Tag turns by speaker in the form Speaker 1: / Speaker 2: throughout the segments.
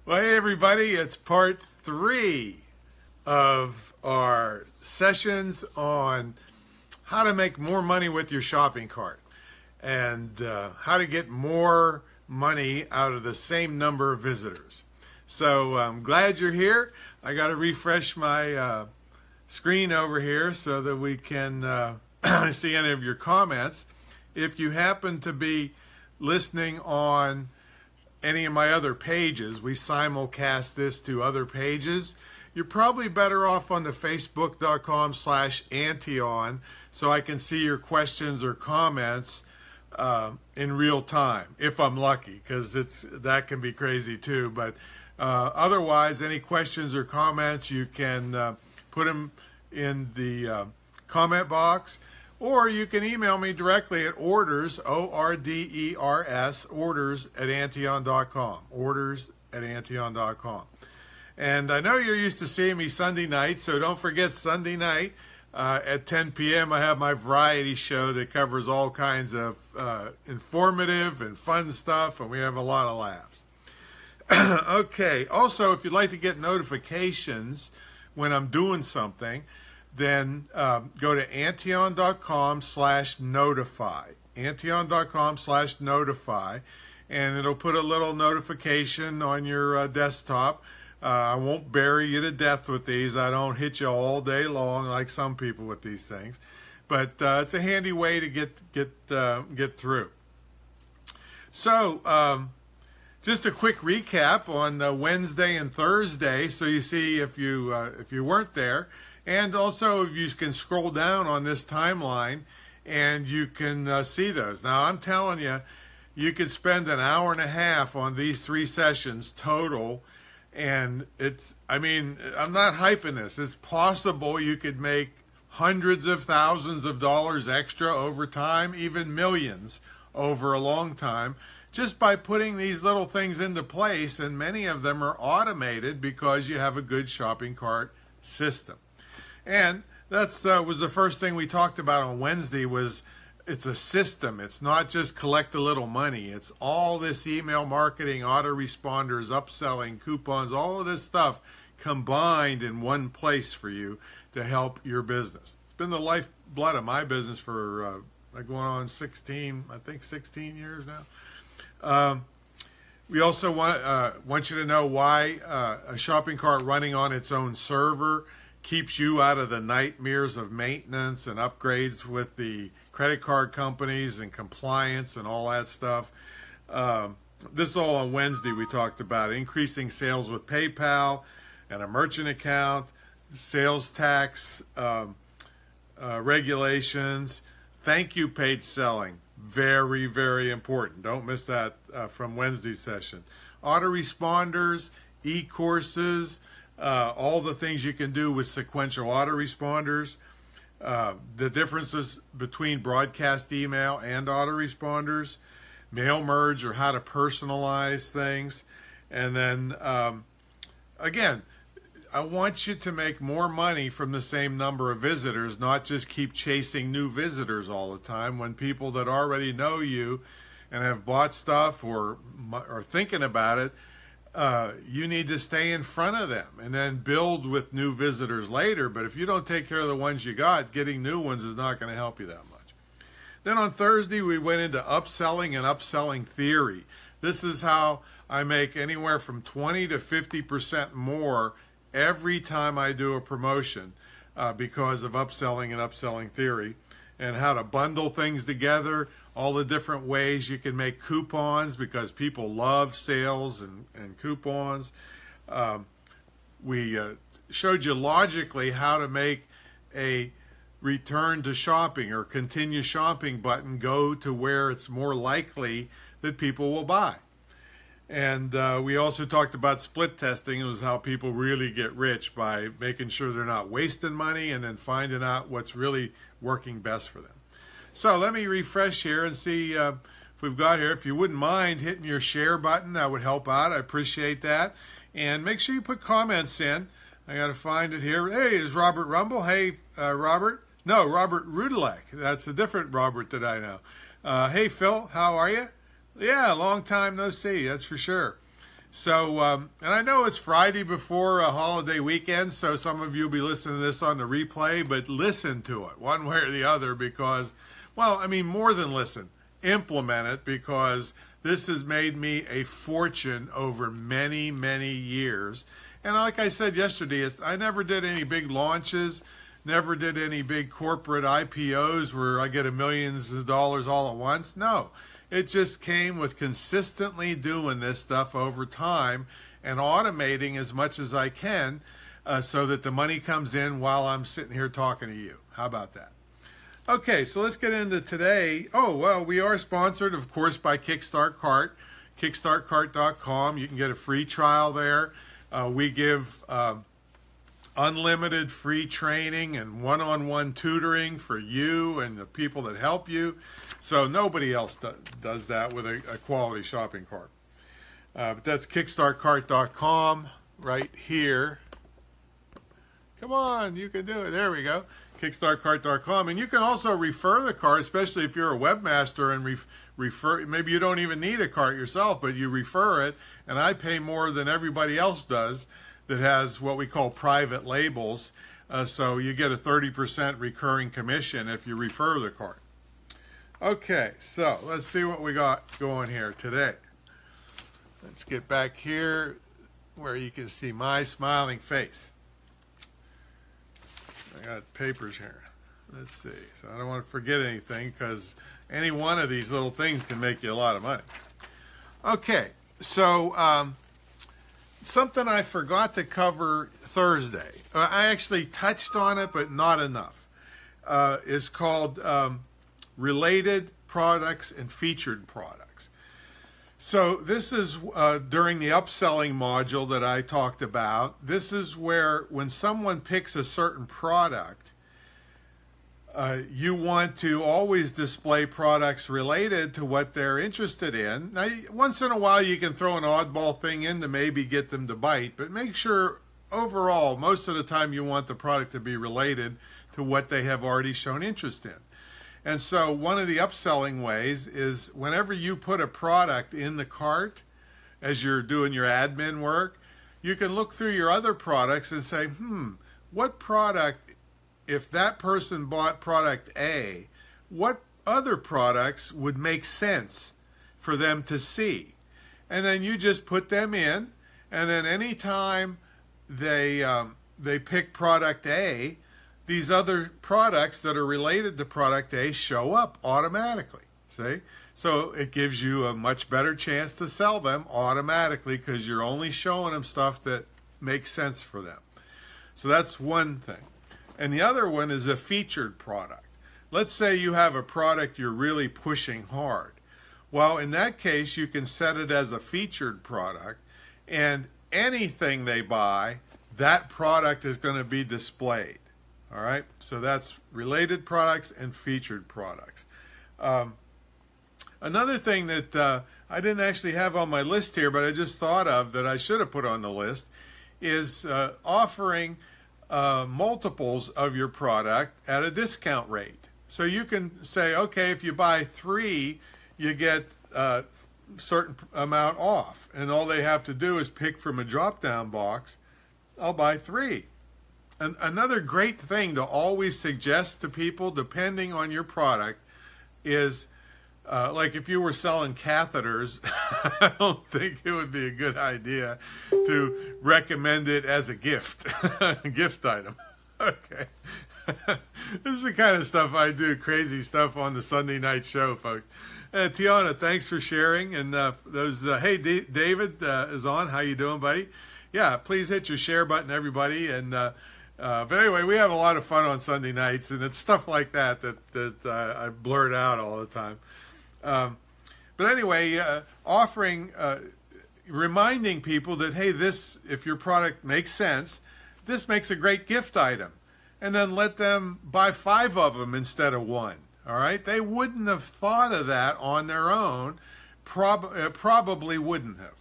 Speaker 1: Well, hey everybody, it's part 3 of our sessions on how to make more money with your shopping cart and how to get more money out of the same number of visitors. So I'm glad you're here. I got to refresh my screen over here so that we can see any of your comments. If you happen to be listening on any of my other pages, we simulcast this to other pages. You're probably better off on the facebook.com/Antion so I can see your questions or comments in real time, if I'm lucky, because that can be crazy too. But otherwise, any questions or comments, you can put them in the comment box, or you can email me directly at orders, O-R-D-E-R-S, orders@Antion.com, orders@Antion.com. And I know you're used to seeing me Sunday night, so don't forget Sunday night at 10 p.m. I have my variety show that covers all kinds of informative and fun stuff, and we have a lot of laughs. Okay, also, if you'd like to get notifications when I'm doing something, then go to Antion.com/notify, Antion.com/notify, and it'll put a little notification on your desktop. I won't bury you to death with these. I don't hit you all day long like some people with these things, but it's a handy way to get through. So just a quick recap on Wednesday and Thursday, so you see if you weren't there. And also, you can scroll down on this timeline and you can see those. Now, I'm telling you, you could spend an hour and a half on these 3 sessions total. And I'm not hyping this. It's possible you could make hundreds of thousands of dollars extra over time, even millions over a long time, just by putting these little things into place. And many of them are automated because you have a good shopping cart system. And that's was the first thing we talked about on Wednesday. Was it's a system. It's not just collect a little money. It's all this email marketing, autoresponders, upselling, coupons, all of this stuff combined in one place for you to help your business. It's been the lifeblood of my business for going on 16 years now. We also want you to know why a shopping cart running on its own server keeps you out of the nightmares of maintenance and upgrades with the credit card companies and compliance and all that stuff. This is all on Wednesday. We talked about increasing sales with PayPal and a merchant account, sales tax regulations, thank you page selling. Very, very important. Don't miss that from Wednesday's session. Autoresponders, e-courses, all the things you can do with sequential autoresponders, the differences between broadcast email and autoresponders, mail merge or how to personalize things. And then, again, I want you to make more money from the same number of visitors, not just keep chasing new visitors all the time when people that already know you and have bought stuff or are thinking about it. You need to stay in front of them and then build with new visitors later. But if you don't take care of the ones you got, getting new ones is not going to help you that much. Then on Thursday, we went into upselling and upselling theory. This is how I make anywhere from 20 to 50% more every time I do a promotion because of upselling and upselling theory, and how to bundle things together, all the different ways you can make coupons because people love sales and coupons. We showed you logically how to make a return to shopping or continue shopping button go to where it's more likely that people will buy. And we also talked about split testing. It was how people really get rich, by making sure they're not wasting money and then finding out what's really working best for them. So let me refresh here and see if we've got here. If you wouldn't mind hitting your share button, that would help out. I appreciate that. And make sure you put comments in. I got to find it here. Hey, is Robert Rumble. Hey, Robert. No, Robert Rudelek. That's a different Robert that I know. Hey, Phil, how are you? Yeah, long time no see, that's for sure. So, and I know it's Friday before a holiday weekend, so some of you will be listening to this on the replay, but listen to it one way or the other because, well, I mean, more than listen, implement it, because this has made me a fortune over many, many years. And like I said yesterday, I never did any big launches, never did any big corporate IPOs where I get millions of dollars all at once. No, it just came with consistently doing this stuff over time and automating as much as I can so that the money comes in while I'm sitting here talking to you. How about that? Okay, so let's get into today. Oh, well, we are sponsored, of course, by Kickstart Cart, kickstartcart.com. You can get a free trial there. We give unlimited free training and one-on-one tutoring for you and the people that help you. So nobody else does that with a quality shopping cart. But that's kickstartcart.com right here. Come on, you can do it. There we go. Kickstartcart.com. And you can also refer the cart, especially if you're a webmaster and refer. Maybe you don't even need a cart yourself, but you refer it. And I pay more than everybody else does that has what we call private labels. So you get a 30% recurring commission if you refer the cart. Okay, so let's see what we got going here today. Let's get back here where you can see my smiling face. I got papers here. Let's see. So I don't want to forget anything because any one of these little things can make you a lot of money. Okay, so something I forgot to cover Thursday. I actually touched on it, but not enough. Is called related products and featured products. So this is during the upselling module that I talked about. This is where when someone picks a certain product, you want to always display products related to what they're interested in. Now, once in a while you can throw an oddball thing in to maybe get them to bite, but make sure overall, most of the time you want the product to be related to what they have already shown interest in. And so one of the upselling ways is whenever you put a product in the cart as you're doing your admin work, you can look through your other products and say, what product, if that person bought product A, what other products would make sense for them to see? And then you just put them in, and then anytime they pick product A, these other products that are related to product A show up automatically, see? So it gives you a much better chance to sell them automatically because you're only showing them stuff that makes sense for them. So that's one thing. And the other one is a featured product. Let's say you have a product you're really pushing hard. Well, in that case, you can set it as a featured product, and anything they buy, that product is going to be displayed. All right, so that's related products and featured products. Another thing that I didn't actually have on my list here, but I just thought of that I should have put on the list, is offering multiples of your product at a discount rate. So you can say, okay, if you buy 3, you get a certain amount off, and all they have to do is pick from a drop-down box, I'll buy 3. And another great thing to always suggest to people, depending on your product, is like if you were selling catheters, I don't think it would be a good idea to recommend it as a gift, a gift item. Okay. This is the kind of stuff I do, crazy stuff on the Sunday night show, folks. Tiana, thanks for sharing. And hey, David is on. How you doing, buddy? Yeah, please hit your share button, everybody. And but anyway, we have a lot of fun on Sunday nights, and it's stuff like that I blurt out all the time. But anyway, reminding people that, hey, this, if your product makes sense, this makes a great gift item. And then let them buy 5 of them instead of 1. All right? They wouldn't have thought of that on their own, probably wouldn't have.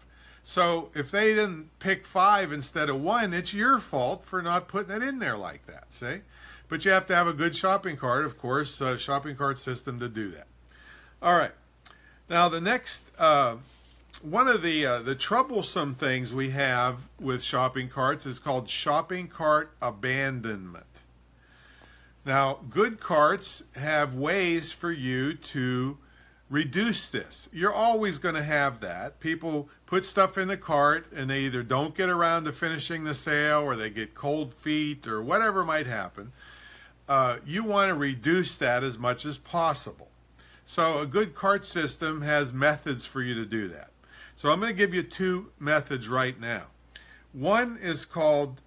Speaker 1: So if they didn't pick 5 instead of 1, it's your fault for not putting it in there like that, see? But you have to have a good shopping cart, of course, shopping cart system to do that. All right. Now the next one of the troublesome things we have with shopping carts is called shopping cart abandonment. Now, good carts have ways for you to reduce this. You're always going to have that. People put stuff in the cart and they either don't get around to finishing the sale or they get cold feet or whatever might happen. You want to reduce that as much as possible. So a good cart system has methods for you to do that. So I'm going to give you two methods right now. One is called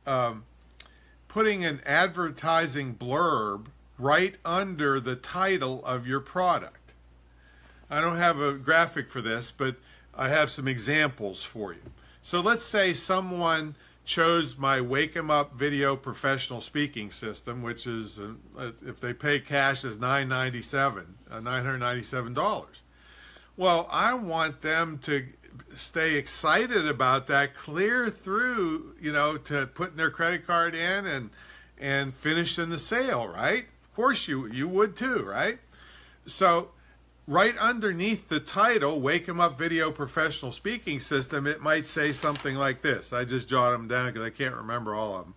Speaker 1: putting an advertising blurb right under the title of your product. I don't have a graphic for this, but I have some examples for you. So let's say someone chose my Wake 'em Up Video Professional Speaking System, which is, if they pay cash, is $997. Well, I want them to stay excited about that, clear through, to putting their credit card in and finishing the sale, right? Of course you would too, right? So right underneath the title, Wake 'em Up Video Professional Speaking System, it might say something like this. I just jotted them down because I can't remember all of them.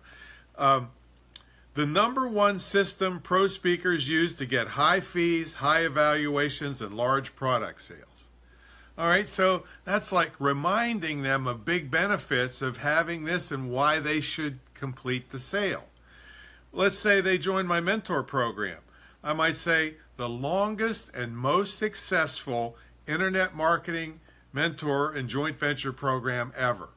Speaker 1: The #1 system pro speakers use to get high fees, high evaluations, and large product sales. All right, so that's like reminding them of big benefits of having this and why they should complete the sale. Let's say they join my mentor program. I might say the longest and most successful internet marketing mentor and joint venture program ever,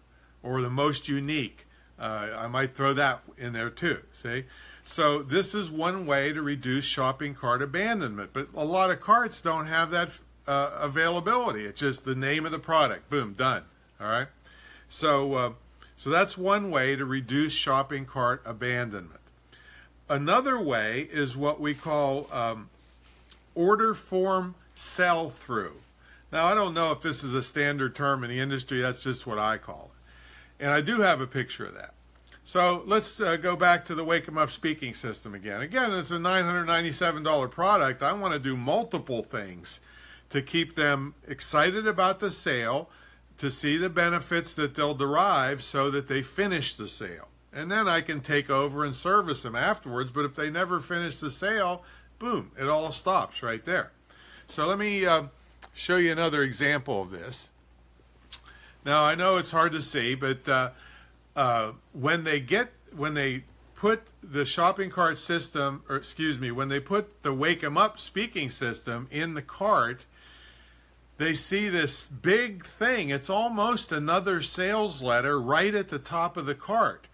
Speaker 1: or the most unique. I might throw that in there too, see? So this is one way to reduce shopping cart abandonment, but a lot of carts don't have that availability. It's just the name of the product. Boom, done. All right. So that's one way to reduce shopping cart abandonment. Another way is what we call order form sell-through. Now, I don't know if this is a standard term in the industry. That's just what I call it. And I do have a picture of that. So let's go back to the Wake 'em Up speaking system again. Again, it's a $997 product. I want to do multiple things to keep them excited about the sale, to see the benefits that they'll derive so that they finish the sale. And then I can take over and service them afterwards. But if they never finish the sale, boom, it all stops right there. So let me show you another example of this. Now, I know it's hard to see, but when they put the shopping cart system, or excuse me, when they put the Wake 'em Up speaking system in the cart, they see this big thing. It's almost another sales letter right at the top of the cart.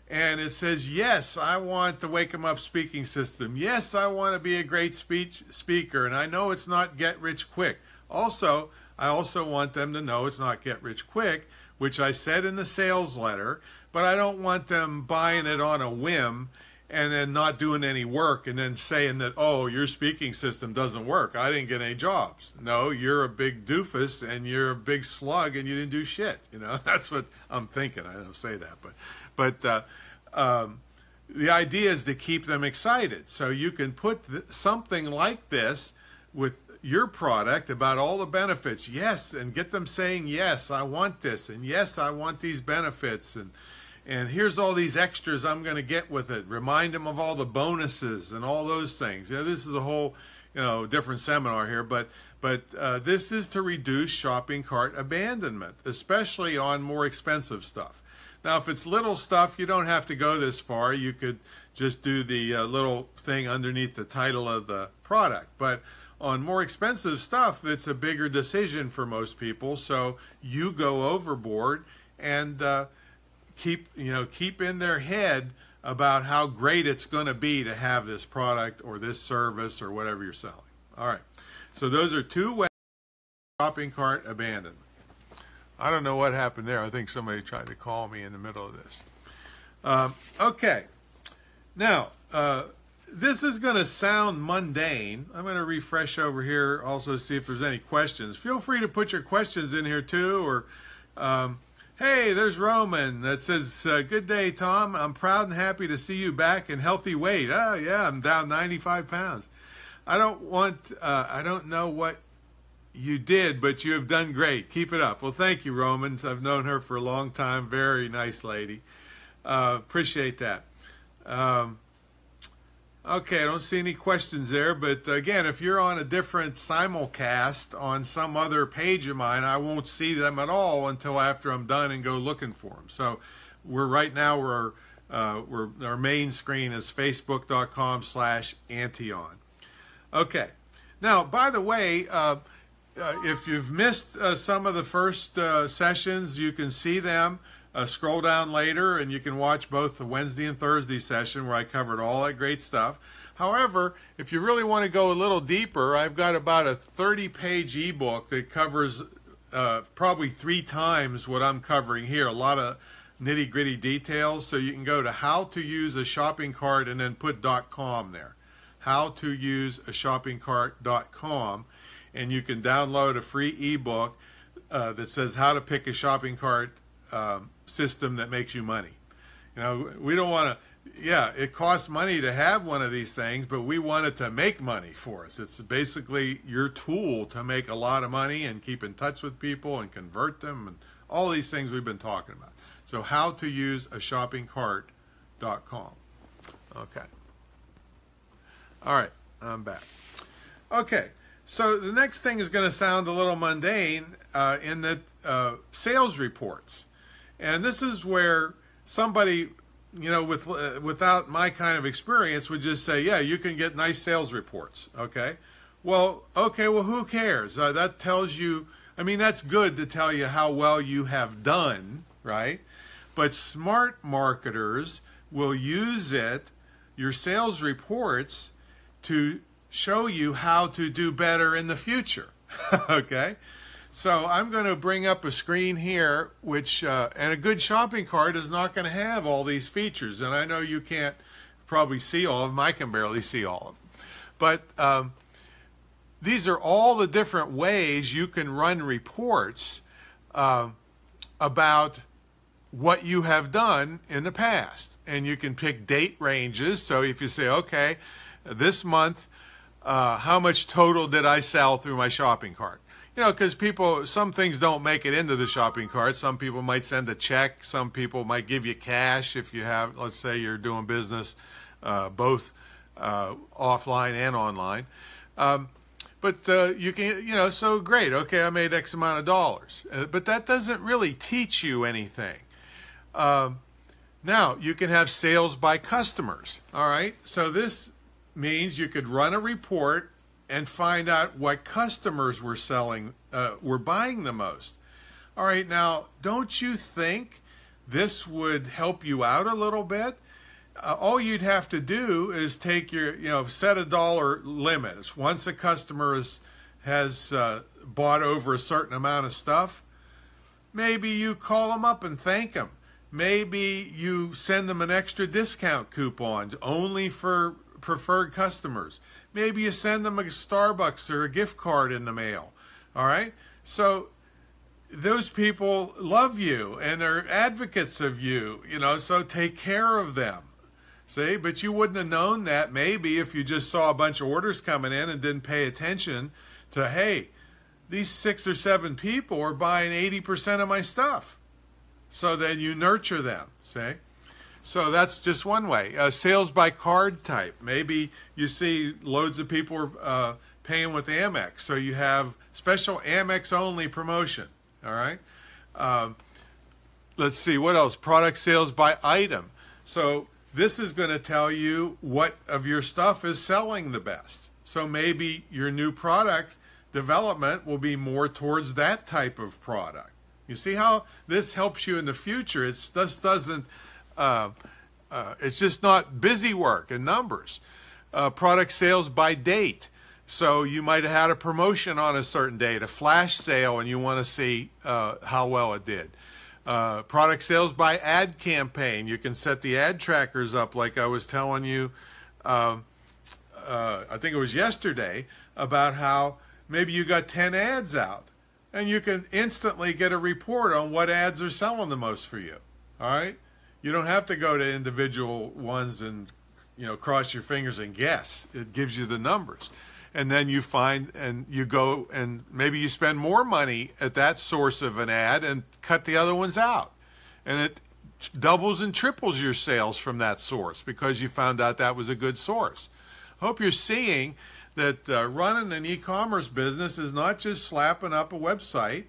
Speaker 1: And it says, yes, I want the Wake 'em Up speaking system. Yes, I want to be a great speaker. And I know it's not get rich quick. Also, I also want them to know it's not get rich quick, which I said in the sales letter, but I don't want them buying it on a whim and then not doing any work and then saying that, oh, your speaking system doesn't work. I didn't get any jobs. No, you're a big doofus and you're a big slug and you didn't do shit. That's what I'm thinking. I don't say that, but the idea is to keep them excited. So you can put something like this with your product about all the benefits. Yes, and get them saying, yes, I want this, and yes, I want these benefits, and here's all these extras I'm going to get with it. Remind them of all the bonuses and all those things. This is a whole, different seminar here, but this is to reduce shopping cart abandonment, especially on more expensive stuff. Now, if it's little stuff, you don't have to go this far. You could just do the little thing underneath the title of the product. But on more expensive stuff, it's a bigger decision for most people. So you go overboard and keep in their head about how great it's going to be to have this product or this service or whatever you're selling. All right. So those are two ways of shopping cart abandonment. I don't know what happened there. I think somebody tried to call me in the middle of this. Okay. Now, this is going to sound mundane. I'm going to refresh over here, also see if there's any questions. Feel free to put your questions in here too. Or, hey, there's Roman that says, good day, Tom. I'm proud and happy to see you back in healthy weight. Oh, yeah, I'm down 95 pounds. I don't know what You did, but you have done great. Keep it up. Well, thank you, Romans. I've known her for a long time. Very nice lady. Appreciate that. Okay, I don't see any questions there, but again, if you're on a different simulcast on some other page of mine, I won't see them at all until after I'm done and go looking for them. So right now our main screen is facebook.com/Antion. Okay. Now, by the way, if you've missed some of the first sessions, you can see them. Scroll down later and you can watch both the Wednesday and Thursday session where I covered all that great stuff. However, if you really want to go a little deeper, I've got about a 30-page ebook that covers probably 3 times what I'm covering here. A lot of nitty-gritty details. So you can go to how to use a shopping cart and then put .com there. How to use a shopping cart.com, and you can download a free ebook that says how to pick a shopping cart system that makes you money. You know, we don't want to, yeah, it costs money to have one of these things, but we want it to make money for us. It's basically your tool to make a lot of money and keep in touch with people and convert them and all these things we've been talking about. So how to use a shopping cart.com. Okay. All right, I'm back. Okay, so the next thing is going to sound a little mundane in that sales reports. And this is where somebody, you know, without my kind of experience would just say, yeah, you can get nice sales reports, okay? Well, who cares? That tells you, I mean, that's good to tell you how well you have done, right? But smart marketers will use your sales reports, to show you how to do better in the future, okay? So I'm going to bring up a screen here, which, and a good shopping cart is not going to have all these features. And I know you can't probably see all of them. I can barely see all of them. But these are all the different ways you can run reports about what you have done in the past. And you can pick date ranges. So if you say, okay, this month, how much total did I sell through my shopping cart? You know, because some things don't make it into the shopping cart. Some people might send a check. Some people might give you cash if you have, let's say you're doing business both offline and online. But you can, you know, so great. Okay, I made X amount of dollars. But that doesn't really teach you anything. Now, you can have sales by customers. All right, so this means you could run a report and find out what customers were buying the most. All right, now, don't you think this would help you out a little bit? All you'd have to do is take set a dollar limit. Once a customer has bought over a certain amount of stuff, maybe you call them up and thank them. Maybe you send them an extra discount coupon only for preferred customers. Maybe you send them a Starbucks or a gift card in the mail. All right? So those people love you and are advocates of you, you know, so take care of them. See? But you wouldn't have known that maybe if you just saw a bunch of orders coming in and didn't pay attention to, hey, these 6 or 7 people are buying 80% of my stuff. So then you nurture them, see? So that's just one way. Sales by card type. Maybe you see loads of people are paying with Amex. So you have special Amex only promotion. All right. Let's see, what else? Product sales by item. So this is going to tell you what of your stuff is selling the best. So maybe your new product development will be more towards that type of product. You see how this helps you in the future? It's just doesn't. It's just not busy work and numbers. Product sales by date. So you might have had a promotion on a certain date, a flash sale, and you want to see how well it did. Product sales by ad campaign. You can set the ad trackers up like I was telling you, I think it was yesterday, about how maybe you got 10 ads out. And you can instantly get a report on what ads are selling the most for you. All right? You don't have to go to individual ones and, you know, cross your fingers and guess. It gives you the numbers. and then you find and you go and maybe you spend more money at that source of an ad and cut the other ones out, and it doubles and triples your sales from that source because you found out that was a good source. I hope you're seeing that running an e-commerce business is not just slapping up a website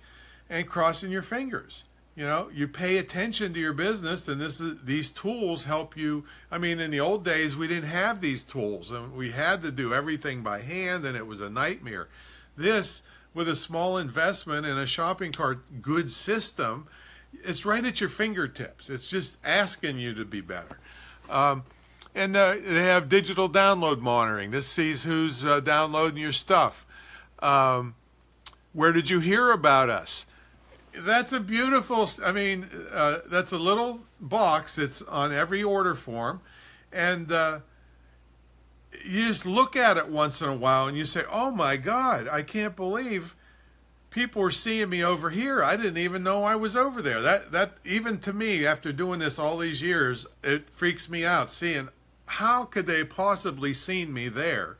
Speaker 1: and crossing your fingers. You know, you pay attention to your business, and these tools help you. I mean, in the old days, we didn't have these tools, and we had to do everything by hand, and it was a nightmare. This, with a small investment in a shopping cart good system, it's right at your fingertips. It's just asking you to be better. And they have digital download monitoring. This sees who's downloading your stuff. Where did you hear about us? That's a beautiful, I mean, that's a little box that's on every order form. And you just look at it once in a while and you say, oh my God, I can't believe people are seeing me over here. I didn't even know I was over there. That even to me, after doing this all these years, it freaks me out seeing how could they possibly seen me there.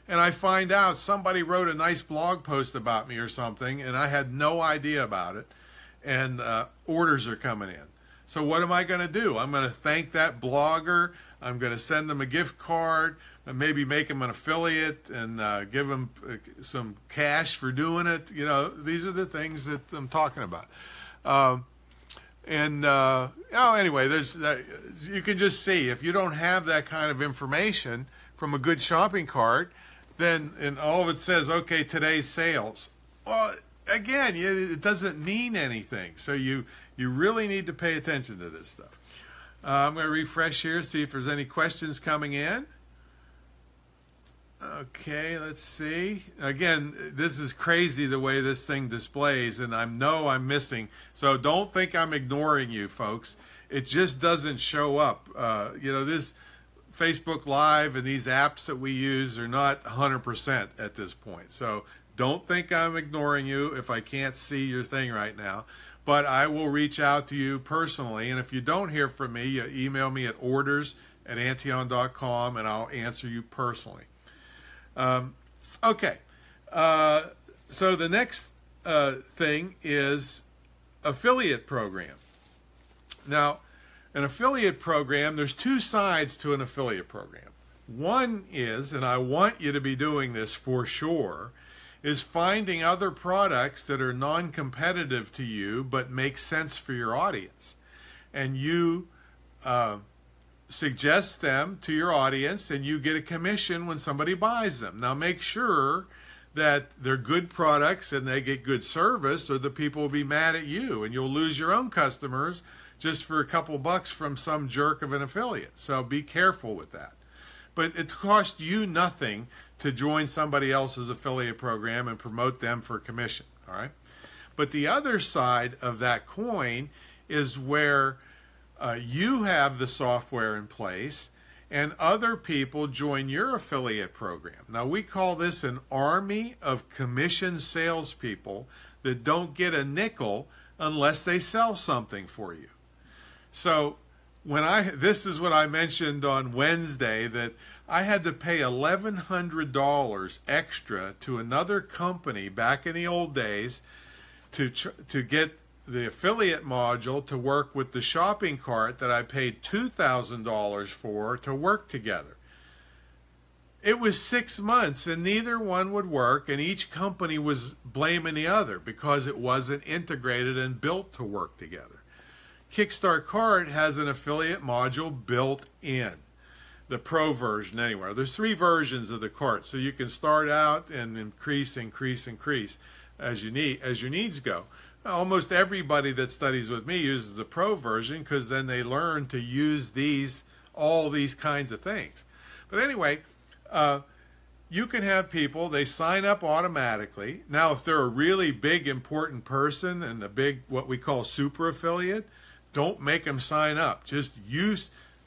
Speaker 1: And I find out somebody wrote a nice blog post about me or something, and I had no idea about it, and orders are coming in. So what am I going to do? I'm going to thank that blogger. I'm going to send them a gift card, and maybe make them an affiliate, and give them some cash for doing it. You know, these are the things that I'm talking about. Anyway, there's you can just see if you don't have that kind of information from a good shopping cart, then and all of it says, okay, today's sales. Well, again, it doesn't mean anything. So you really need to pay attention to this stuff. I'm going to refresh here, see if there's any questions coming in. Okay, let's see. Again, this is crazy the way this thing displays, and I know I'm missing. So don't think I'm ignoring you, folks. It just doesn't show up. You know, this Facebook Live and these apps that we use are not 100% at this point. So don't think I'm ignoring you if I can't see your thing right now. But I will reach out to you personally. And if you don't hear from me, you email me at orders@antion.com, and I'll answer you personally. Okay, so the next thing is affiliate program. Now, an affiliate program, there's two sides to an affiliate program. One is, and I want you to be doing this for sure, is finding other products that are non-competitive to you but make sense for your audience. And you suggest them to your audience, and you get a commission when somebody buys them. Now make sure that they're good products and they get good service, or the people will be mad at you and you'll lose your own customers just for a couple bucks from some jerk of an affiliate. So be careful with that. But it costs you nothing to join somebody else's affiliate program and promote them for commission, all right? But the other side of that coin is where you have the software in place and other people join your affiliate program. Now we call this an army of commission salespeople that don't get a nickel unless they sell something for you. So this is what I mentioned on Wednesday, that I had to pay $1,100 extra to another company back in the old days to get the affiliate module to work with the shopping cart that I paid $2,000 for to work together. It was 6 months and neither one would work, and each company was blaming the other because it wasn't integrated and built to work together. Kickstart Cart has an affiliate module built in, the pro version anyway. There's 3 versions of the cart, so you can start out and increase as your needs go. Almost everybody that studies with me uses the pro version because then they learn to use all these kinds of things. But anyway, you can have people, they sign up automatically. Now, if they're a really big, important person and a big, what we call super affiliate, don't make them sign up. Just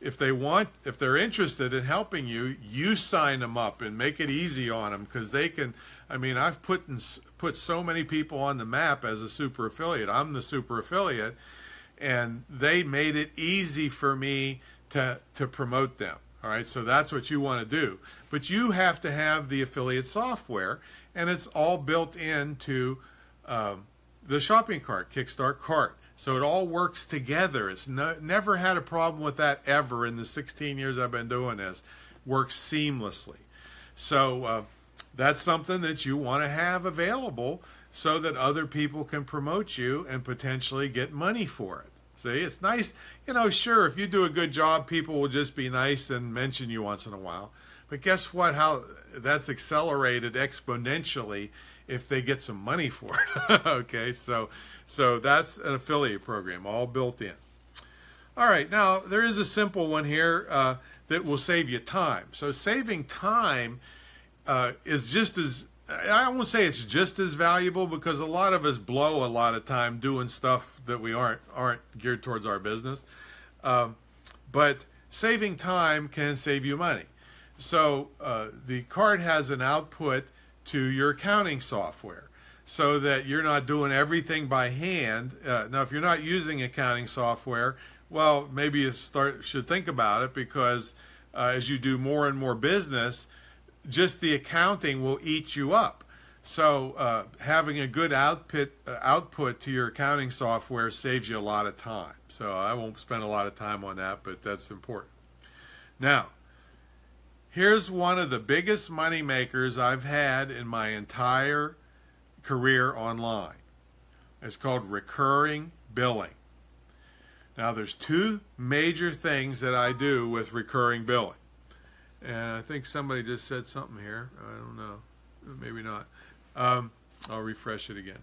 Speaker 1: if they're interested in helping you, you sign them up and make it easy on them, because they can, I mean, I've put so many people on the map as a super affiliate. I'm the super affiliate, and they made it easy for me to promote them. All right, so that's what you want to do. But you have to have the affiliate software, and it's all built into the shopping cart, Kickstart cart. So it all works together. It's never had a problem with that ever in the 16 years I've been doing this. Works seamlessly. So that's something that you want to have available so that other people can promote you and potentially get money for it. See, it's nice. You know, sure, if you do a good job, people will just be nice and mention you once in a while. But guess what? How that's accelerated exponentially if they get some money for it. Okay, so that's an affiliate program all built in. All right, now there is a simple one here that will save you time. So saving time is just as, I won't say it's just as valuable, because a lot of us blow a lot of time doing stuff that we aren't geared towards our business. But saving time can save you money. So the card has an output to your accounting software, so that you're not doing everything by hand. Now, if you're not using accounting software, well, maybe you should think about it, because as you do more and more business, just the accounting will eat you up. So having a good output to your accounting software saves you a lot of time. So I won't spend a lot of time on that, but that's important. Now, here's one of the biggest money makers I've had in my entire career online. It's called recurring billing. Now, there's two major things that I do with recurring billing. And I think somebody just said something here. I don't know. Maybe not. I'll refresh it again.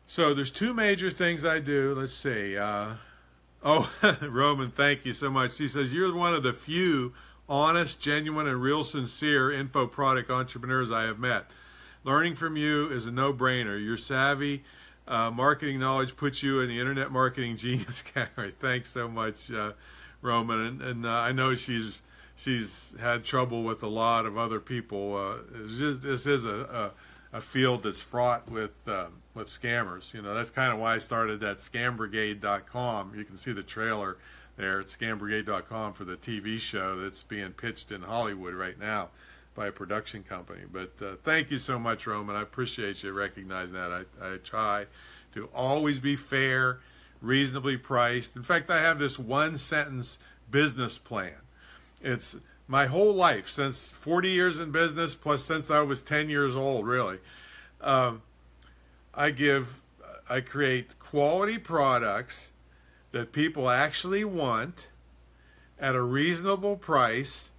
Speaker 1: So there's two major things I do. Let's see. Oh, Roman, thank you so much. He says, you're one of the few honest, genuine, and real sincere info product entrepreneurs I have met. Learning from you is a no-brainer. Your savvy marketing knowledge puts you in the Internet Marketing Genius category. Thanks so much, Roman. And I know she's had trouble with a lot of other people. This is a field that's fraught with scammers. You know, that's kind of why I started that scambrigade.com. You can see the trailer there at scambrigade.com for the TV show that's being pitched in Hollywood right now by a production company. But thank you so much, Roman. I appreciate you recognizing that. I try to always be fair, reasonably priced. In fact, I have this one-sentence business plan. It's my whole life, since 40 years in business, plus since I was 10 years old, really. I create quality products that people actually want at a reasonable price,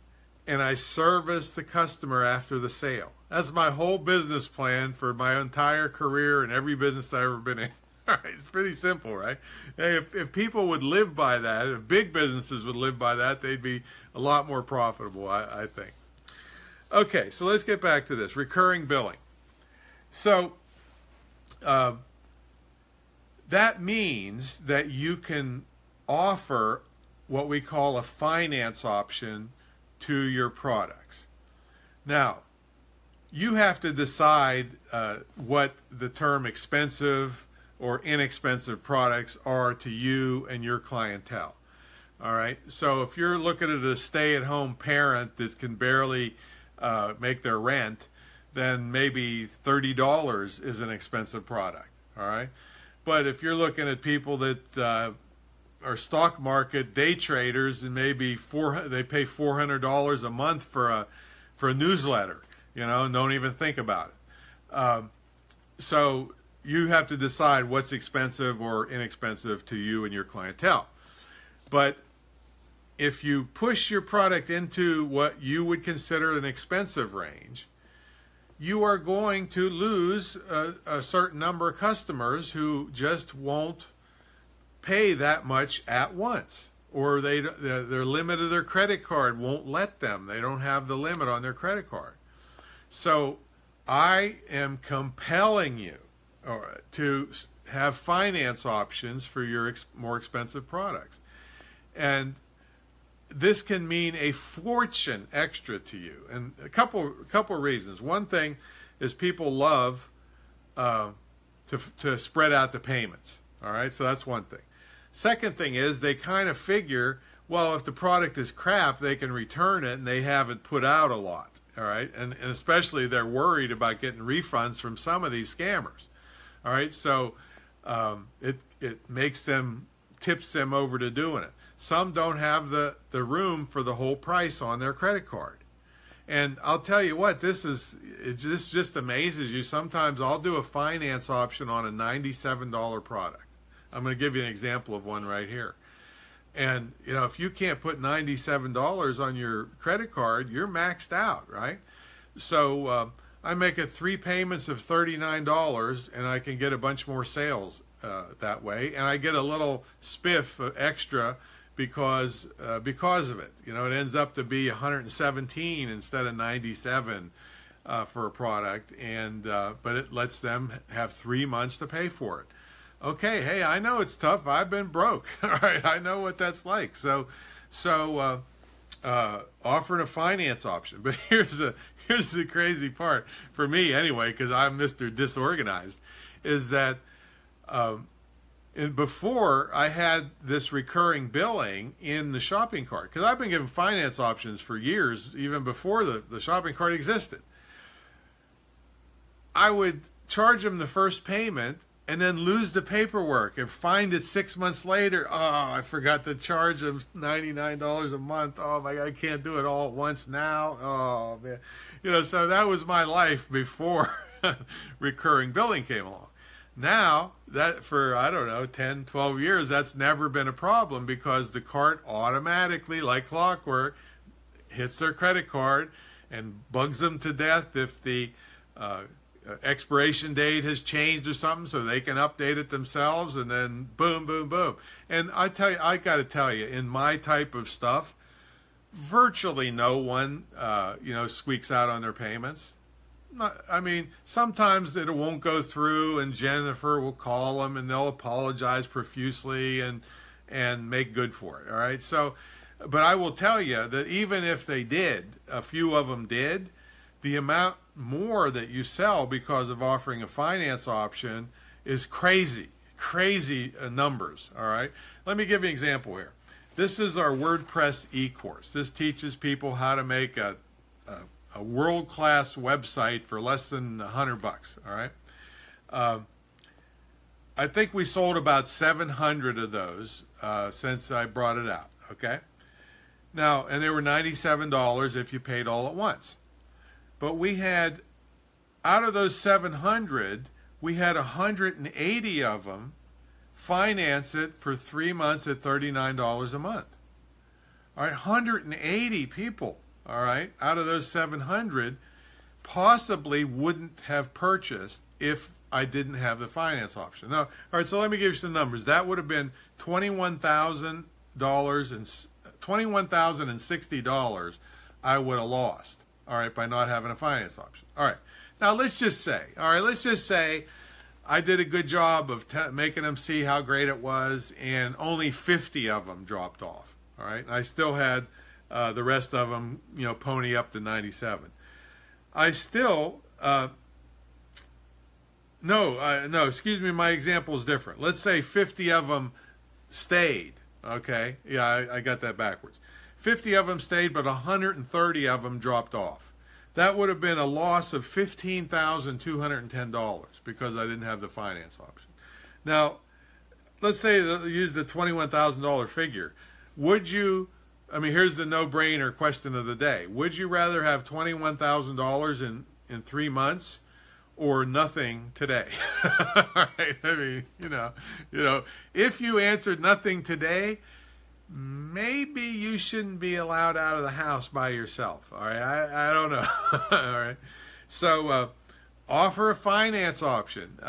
Speaker 1: and I service the customer after the sale. That's my whole business plan for my entire career and every business I've ever been in. All right, it's pretty simple, right? Hey, if people would live by that, if big businesses would live by that, they'd be a lot more profitable, I think. Okay, so let's get back to this, recurring billing. So that means that you can offer what we call a finance option to your products. Now, you have to decide what the term expensive or inexpensive products are to you and your clientele. All right, so if you're looking at a stay-at-home parent that can barely make their rent, then maybe $30 is an expensive product. All right, but if you're looking at people that are stock market day traders and maybe they pay $400 a month for a newsletter, you know, and don't even think about it. So you have to decide what's expensive or inexpensive to you and your clientele. But if you push your product into what you would consider an expensive range, you are going to lose a certain number of customers who just won't pay that much at once, or their limit of their credit card won't let them. They don't have the limit on their credit card. So I am compelling you to have finance options for your more expensive products. And this can mean a fortune extra to you. And a couple reasons. One thing is people love to spread out the payments. All right, so that's one thing. Second thing is they kind of figure, Well, if the product is crap, they can return it and they haven't put out a lot. All right, and especially they're worried about getting refunds from some of these scammers. All right, so it makes them, tips them over to doing it. Some don't have the room for the whole price on their credit card. And I'll tell you what, this just amazes you. Sometimes I'll do a finance option on a $97 product. I'm going to give you an example of one right here. And, you know, if you can't put $97 on your credit card, you're maxed out, right? So I make it 3 payments of $39, and I can get a bunch more sales that way. And I get a little spiff extra because of it. You know, it ends up to be 117 instead of 97 for a product, and but it lets them have 3 months to pay for it. Okay, hey, I know it's tough. I've been broke. All right, I know what that's like. So offering a finance option. But here's the crazy part for me anyway, because I'm Mr. Disorganized, is that before I had this recurring billing in the shopping cart, because I've been given finance options for years, even before the shopping cart existed. I would charge them the first payment and then lose the paperwork and find it 6 months later. Oh, I forgot to charge them $99 a month. Oh my God, I can't do it all at once now. Oh man, you know, so that was my life before recurring billing came along. Now, that for, I don't know, 10, 12 years, that's never been a problem, because the cart automatically, like clockwork, hits their credit card and bugs them to death if the expiration date has changed or something, so they can update it themselves, and then boom, boom, boom. And I got to tell you, in my type of stuff, virtually no one, you know, squeaks out on their payments. I mean, sometimes it won't go through, and Jennifer will call them, and they'll apologize profusely and make good for it. All right. So, but I will tell you that even if they did, a few of them did, the amount more that you sell because of offering a finance option is crazy numbers. All right. Let me give you an example here. This is our WordPress e-course. This teaches people how to make a world-class website for less than $100. All right. I think we sold about 700 of those since I brought it out. Okay. Now, and they were $97 if you paid all at once. But we had, out of those 700, we had 180 of them finance it for 3 months at $39 a month. All right, 180 people, all right, out of those 700 possibly wouldn't have purchased if I didn't have the finance option. Now, all right, so let me give you some numbers. That would have been $21,060 I would have lost, all right, by not having a finance option. All right, now let's just say I did a good job of making them see how great it was, and only 50 of them dropped off. All right, and I still had the rest of them, you know, pony up to 97. I still, no, excuse me, my example is different. Let's say 50 of them stayed. Okay, yeah, I got that backwards. 50 of them stayed, but 130 of them dropped off. That would have been a loss of $15,210 because I didn't have the finance option. Now, let's say use the $21,000 figure. Would you, I mean, here's the no-brainer question of the day. Would you rather have $21,000 in 3 months or nothing today? All right, I mean, you know, if you answered nothing today, maybe you shouldn't be allowed out of the house by yourself. All right, I don't know. All right, so offer a finance option.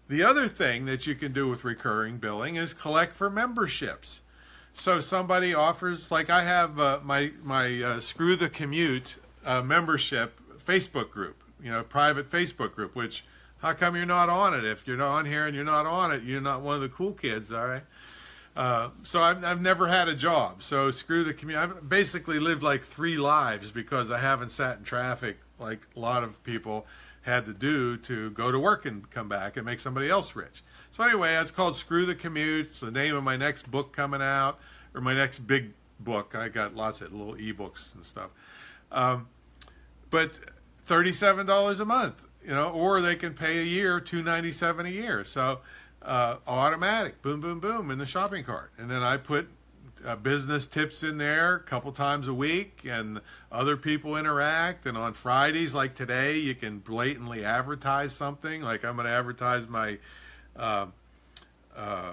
Speaker 1: The other thing that you can do with recurring billing is collect for memberships. So somebody offers, like I have my Screw the Commute membership Facebook group, you know, private Facebook group, which, how come you're not on it? If you're not on here and you're not on it, you're not one of the cool kids, all right? So I've never had a job, so screw the commute. I've basically lived like 3 lives because I haven't sat in traffic like a lot of people had to do to go to work and come back and make somebody else rich. So anyway, that's called Screw the Commute. It's the name of my next book coming out, or my next big book. I got lots of little ebooks and stuff. But $37 a month, or they can pay a year, $297 a year. So automatic, boom, boom, boom, in the shopping cart. And then I put business tips in there a couple times a week, and other people interact. And on Fridays, like today, you can blatantly advertise something. Like I'm going to advertise my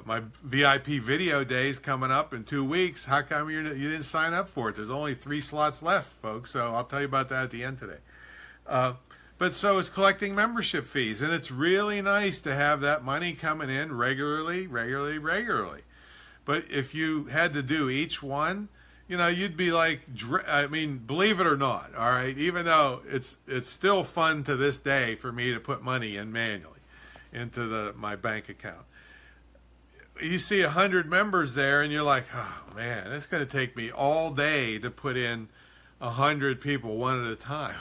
Speaker 1: my VIP video days coming up in 2 weeks. How come you didn't sign up for it? There's only 3 slots left, folks. So I'll tell you about that at the end today. But so it's collecting membership fees, and it's really nice to have that money coming in regularly. But if you had to do each one, you'd be like, I mean, believe it or not, all right, even though it's still fun to this day for me to put money in manually into my bank account. You see 100 members there, and you're like, oh man, it's going to take me all day to put in 100 people one at a time.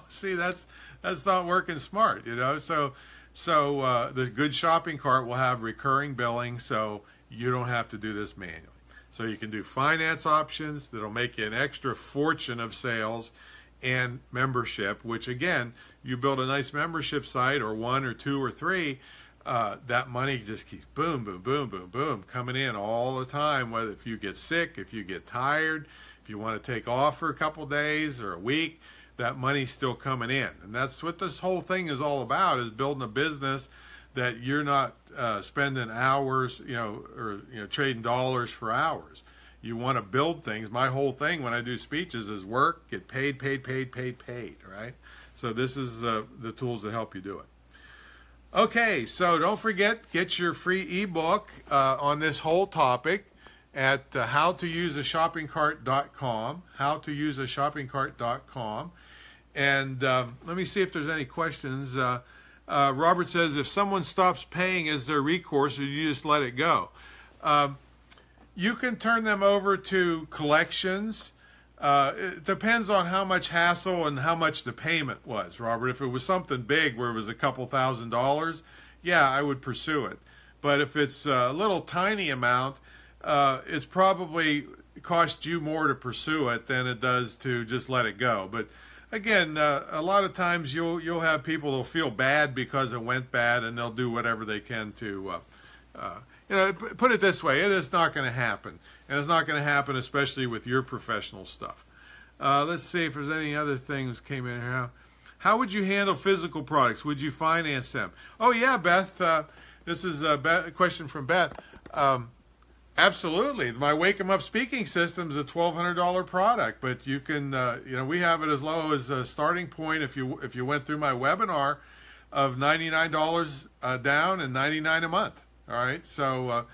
Speaker 1: See, that's not working smart, So the good shopping cart will have recurring billing, so you don't have to do this manually. So you can do finance options that'll make you an extra fortune of sales, and membership, which again, you build a nice membership site, or 1 or 2 or 3, that money just keeps boom, boom, boom, boom, boom, coming in all the time. Whether if you get sick, if you get tired, if you want to take off for a couple days or a week, that money's still coming in. And that's what this whole thing is all about, is building a business that you're not spending hours, or trading dollars for hours. You want to build things. My whole thing when I do speeches is work, get paid, right? So this is the tools that help you do it. Okay, so don't forget, get your free ebook on this whole topic at howtouseshoppingcart.com, howtouseshoppingcart.com. And let me see if there's any questions. Robert says, if someone stops paying as their recourse, or you just let it go? You can turn them over to collections. It depends on how much hassle and how much the payment was, Robert. If it was something big where it was a couple $1,000s, yeah, I would pursue it. But if it's a little tiny amount, it's probably cost you more to pursue it than it does to just let it go. But again, a lot of times you'll have people who'll feel bad because it went bad, and they'll do whatever they can to, put it this way, it is not going to happen. And it's not going to happen, especially with your professional stuff. Let's see if there's any other things came in here. How would you handle physical products? Would you finance them? Oh, yeah, Beth. This is a question from Beth. Absolutely. My Wake 'em Up speaking system is a $1,200 product, but you can, we have it as low as a starting point if you went through my webinar of $99 down and $99 a month. All right. So,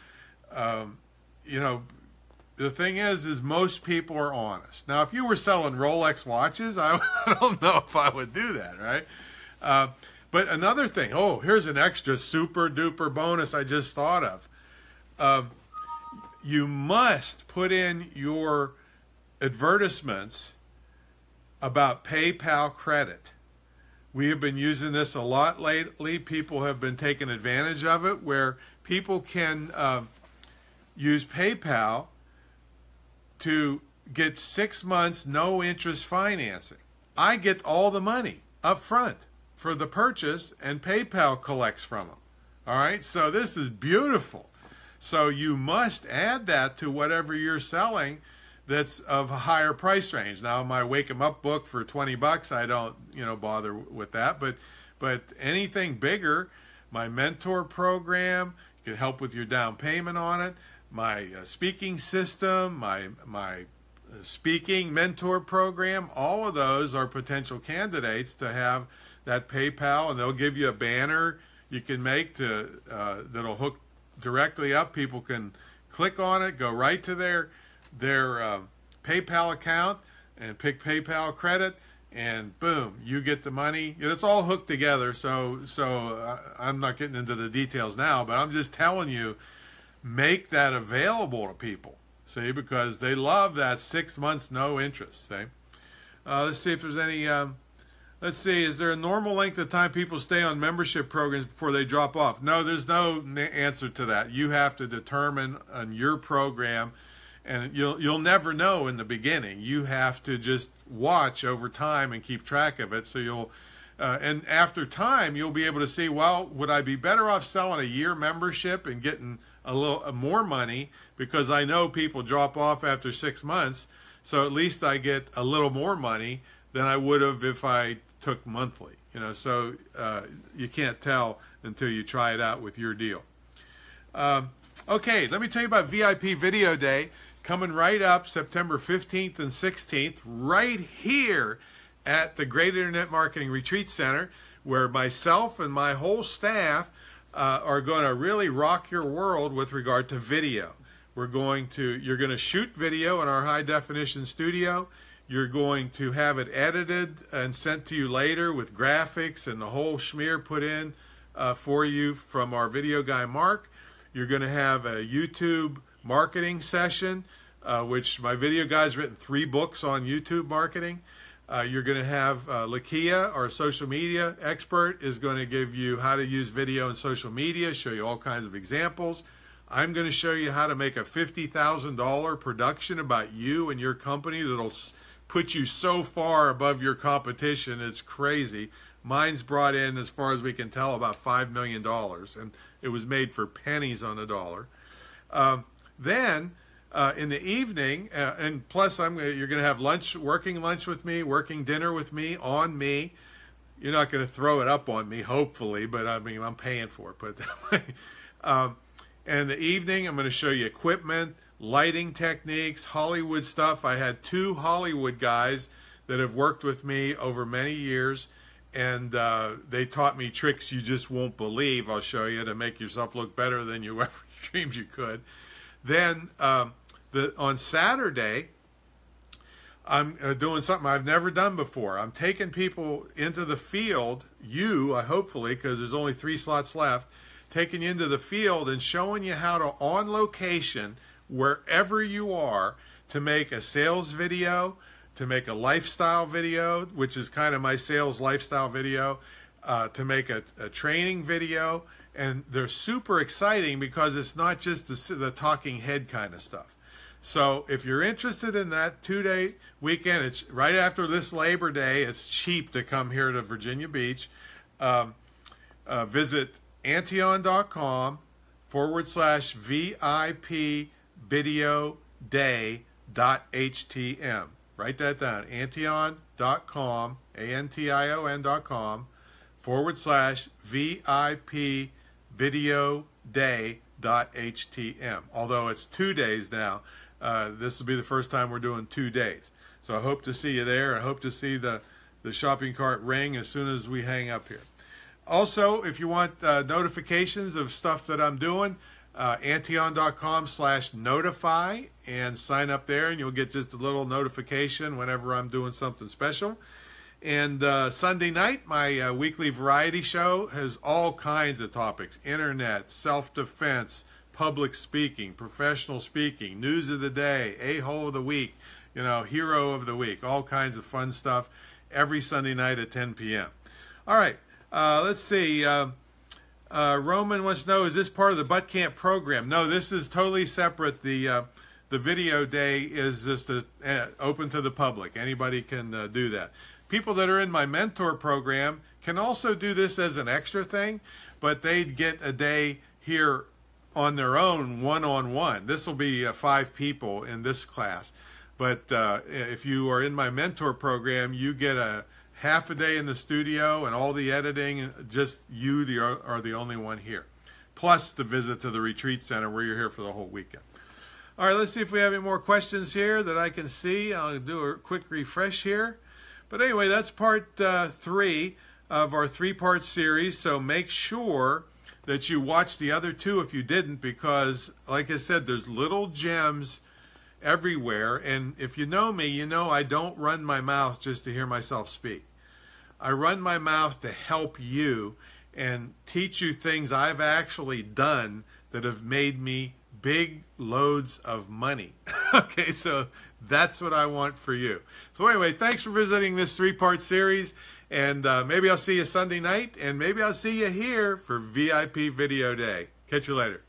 Speaker 1: the thing is most people are honest. Now, if you were selling Rolex watches, I don't know if I would do that, right? But another thing, here's an extra super duper bonus I just thought of. You must put in your advertisements about PayPal credit. We have been using this a lot lately. People have been taking advantage of it, where people can use PayPal to get 6 months no interest financing. I get all the money up front for the purchase, and PayPal collects from them. All right, so this is beautiful. So you must add that to whatever you're selling that's of a higher price range. Now, my Wake 'em Up book for $20, I don't bother with that, but anything bigger, my mentor program can help with your down payment on it. My speaking system, my speaking mentor program, all of those are potential candidates to have that PayPal, and they'll give you a banner you can make that'll hook directly up. People can click on it, go right to their PayPal account and pick PayPal credit, and boom, you get the money. It's all hooked together, so I'm not getting into the details now, but I'm just telling you, make that available to people, see, because they love that 6 months no interest, see. Let's see if there's any Let's see, is there a normal length of time people stay on membership programs before they drop off? No, there's no answer to that. You have to determine on your program, and you'll never know in the beginning. You have to just watch over time and keep track of it. So you'll, and after time, you'll be able to see, well, would I be better off selling a year membership and getting a little more money, because I know people drop off after 6 months, so at least I get a little more money than I would have if I took monthly, you know. So you can't tell until you try it out with your deal. Okay, let me tell you about VIP Video Day coming right up September 15th and 16th, right here at the Great Internet Marketing Retreat Center, where myself and my whole staff are going to really rock your world with regard to video. You're going to shoot video in our high definition studio. You're going to have it edited and sent to you later with graphics and the whole schmear put in for you from our video guy, Mark. You're going to have a YouTube marketing session, which my video guy's written 3 books on YouTube marketing. You're going to have Lakia, our social media expert, is going to give you how to use video and social media, show you all kinds of examples. I'm going to show you how to make a $50,000 production about you and your company that'll put you so far above your competition, it's crazy. Mine's brought in, as far as we can tell, about $5 million, and it was made for pennies on the dollar. Then in the evening, and plus you're going to have lunch, working lunch with me, working dinner with me, on me. You're not going to throw it up on me, hopefully, but I mean, I'm paying for it, put it that way. And in the evening, I'm going to show you equipment, lighting techniques, Hollywood stuff. I had 2 Hollywood guys that have worked with me over many years, and they taught me tricks you just won't believe. I'll show you, to make yourself look better than you ever dreamed you could. Then on Saturday, I'm doing something I've never done before. I'm taking people into the field, hopefully, because there's only 3 slots left, taking you into the field and showing you how to, on location, wherever you are, to make a sales video, to make a lifestyle video, which is kind of my sales lifestyle video, to make a training video. And they're super exciting because it's not just the talking head kind of stuff. So if you're interested in that 2-day weekend, it's right after this Labor Day. It's cheap to come here to Virginia Beach. Visit Antion.com/VIP video day.htm. Write that down. Antion.com, ANTION.com/VIP video day.htm. Although it's 2 days now, this will be the first time we're doing 2 days. So I hope to see you there. I hope to see the shopping cart ring as soon as we hang up here. Also, if you want notifications of stuff that I'm doing, Antion.com/notify, and sign up there, and you'll get just a little notification whenever I'm doing something special. And Sunday night, my weekly variety show has all kinds of topics: internet, self-defense, public speaking, professional speaking, news of the day, a-hole of the week, hero of the week, all kinds of fun stuff every Sunday night at 10 p.m. All right, let's see. Roman wants to know, is this part of the Butt Camp program? No, this is totally separate. The video day is just open to the public. Anybody can do that. People that are in my mentor program can also do this as an extra thing, but they'd get a day here on their own, one-on-one. This will be 5 people in this class. But if you are in my mentor program, you get a half a day in the studio and all the editing. Just you are the only one here, plus the visit to the retreat center where you're here for the whole weekend. All right, let's see if we have any more questions here that I can see. I'll do a quick refresh here. But anyway, that's part 3 of our 3-part series. So make sure that you watch the other 2 if you didn't, because like I said, there's little gems everywhere. And if you know me, you know I don't run my mouth just to hear myself speak. I run my mouth to help you and teach you things I've actually done that have made me big loads of money. Okay, so that's what I want for you. So anyway, thanks for visiting this 3-part series, And maybe I'll see you Sunday night, and maybe I'll see you here for VIP Video Day. Catch you later.